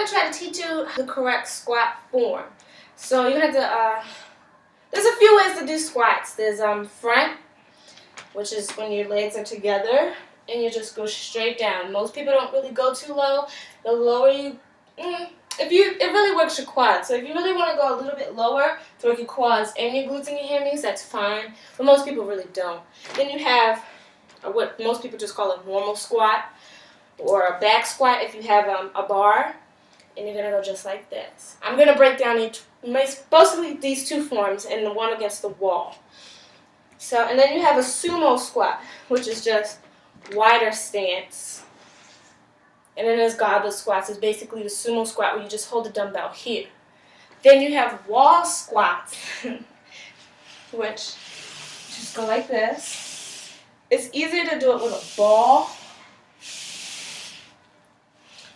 going to try to teach you the correct squat form. So you're going to have to, there's a few ways to do squats. There's front, which is when your legs are together, and you just go straight down. Most people don't really go too low. The lower you, it really works your quads. So if you really want to go a little bit lower to work your quads and your glutes and your hamstrings, that's fine. But most people really don't. Then you have what most people just call a normal squat, or a back squat if you have a bar, and you're going to go just like this. I'm going to break down basically these two forms and the one against the wall. So, and then you have a sumo squat, which is just wider stance. And then there's goblet squats. It's basically the sumo squat where you just hold the dumbbell here. Then you have wall squats, which just go like this. It's easier to do it with a ball.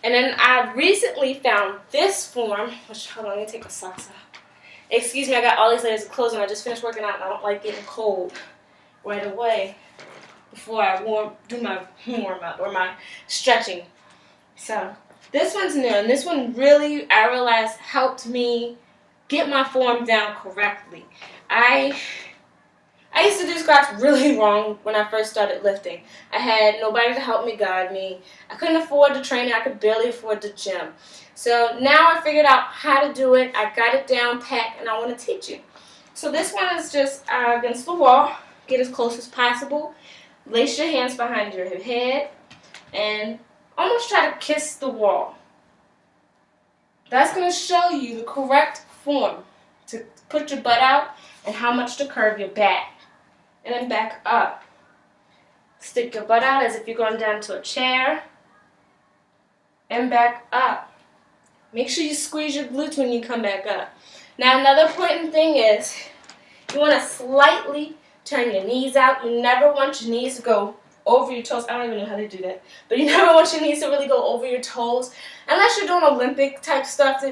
And then I recently found this form, which, hold on, let me take my socks off. Excuse me, I got all these layers of clothes and I just finished working out and I don't like getting cold right away before I do my warm up or my stretching. So this one's new, and this one really, I realized, helped me get my form down correctly. I used to do squats really wrong when I first started lifting. I had nobody to help me guide me. I couldn't afford the training. I could barely afford the gym. So now I figured out how to do it. I got it down pat, and I want to teach you. So this one is just against the wall. Get as close as possible. Lace your hands behind your head and almost try to kiss the wall. That's going to show you the correct form to put your butt out and how much to curve your back. And then back up. Stick your butt out as if you're going down to a chair. And back up. Make sure you squeeze your glutes when you come back up. Now another important thing is you want to slightly turn your knees out. You never want your knees to go over your toes. I don't even know how to do that. But you never want your knees to really go over your toes. Unless you're doing Olympic type stuff.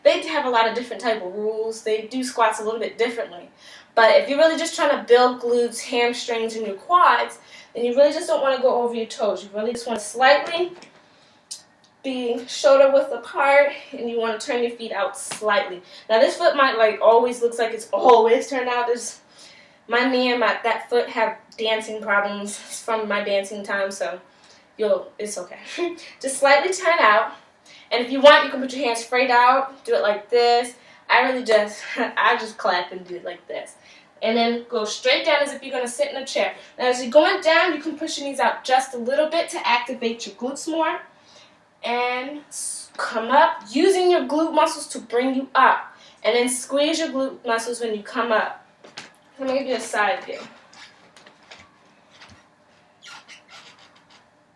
They have a lot of different type of rules. They do squats a little bit differently. But if you're really just trying to build glutes, hamstrings, and your quads, then you really just don't want to go over your toes. You really just want to slightly be shoulder width apart, and you want to turn your feet out slightly. Now this foot might always looks like it's always turned out. My knee and that foot have dancing problems from my dancing time, so it's okay. Just slightly turn out, and if you want, you can put your hands straight out, do it like this. I just clap and do it like this. And then go straight down as if you're going to sit in a chair. Now as you're going down, you can push your knees out just a little bit to activate your glutes more. And come up, using your glute muscles to bring you up. And then squeeze your glute muscles when you come up. Let me give you a side view.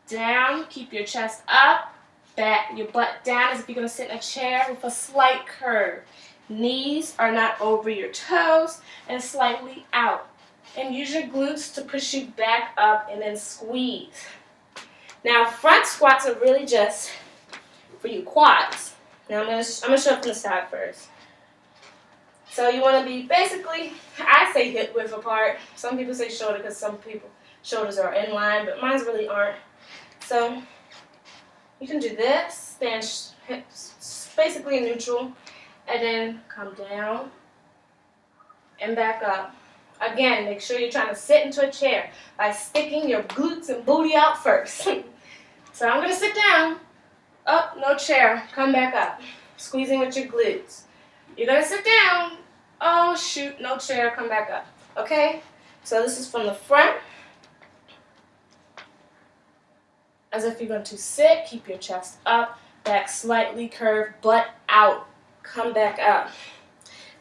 Down, keep your chest up, back, your butt down as if you're going to sit in a chair with a slight curve. Knees are not over your toes and slightly out. And use your glutes to push you back up and then squeeze. Now front squats are really just for your quads. Now I'm gonna show it from the side first. So you want to be basically, I say hip width apart. Some people say shoulder because some people shoulders are in line, but mine really aren't. So you can do this, stand hips basically neutral, and then come down and back up. Again, make sure you're trying to sit into a chair by sticking your glutes and booty out first. So I'm going to sit down. Up, no chair. Come back up. Squeezing with your glutes. You're going to sit down. Oh, shoot, no chair. Come back up. Okay? So this is from the front. As if you're going to sit. Keep your chest up. Back slightly curved. Butt out. Come back up.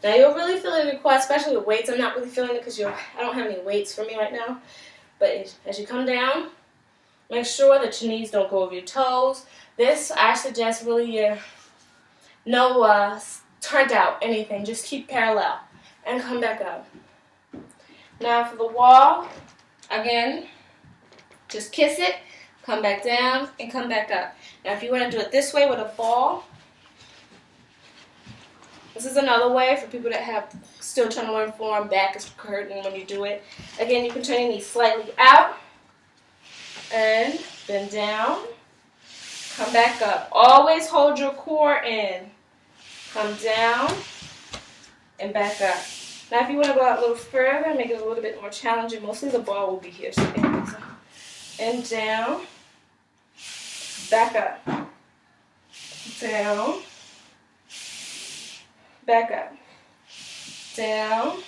Now you'll really feel it in your quads, especially with weights. I'm not really feeling it because I don't have any weights for me right now. But as you come down, make sure that your knees don't go over your toes. This, I suggest really no turned out anything. Just keep parallel and come back up. Now for the wall, again, just kiss it, come back down, and come back up. Now if you want to do it this way with a ball, this is another way for people that have still trying to learn form. Back is hurting when you do it. Again, you can turn your knees slightly out and bend down Come back up. Always hold your core in. Come down and back up. Now if you want to go out a little further, make it a little bit more challenging, mostly the ball will be here. So and down, back up, down, back up, down,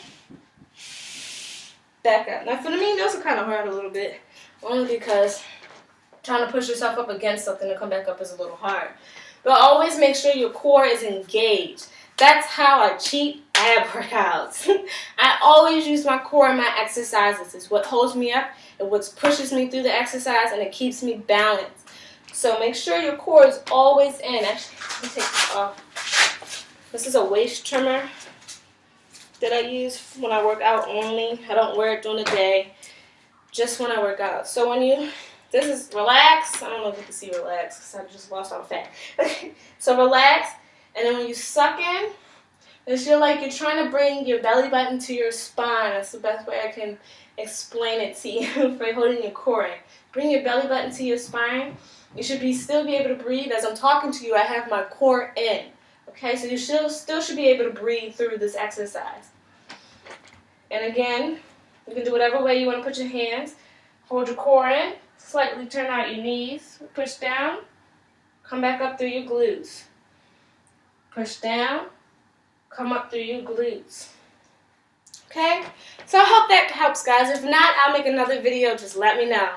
back up. Now for me, those are kind of hard a little bit, only because trying to push yourself up against something to come back up is a little hard. But always make sure your core is engaged. That's how I cheat ab workouts. I always use my core in my exercises. It's what holds me up, and what pushes me through the exercise, and it keeps me balanced. So make sure your core is always in. Actually, let me take this off. This is a waist trimmer that I use when I work out only. I don't wear it during the day, just when I work out. So when you, this is relax. I don't know if you can see relax because I just lost all fat. So relax, and then when you suck in, it's like you're trying to bring your belly button to your spine. That's the best way I can explain it to you for holding your core in. Bring your belly button to your spine. You should still be able to breathe. As I'm talking to you, I have my core in. Okay, so you still should be able to breathe through this exercise. And again, you can do whatever way you want to put your hands. Hold your core in. Slightly turn out your knees. Push down. Come back up through your glutes. Push down. Come up through your glutes. Okay? So I hope that helps, guys. If not, I'll make another video. Just let me know.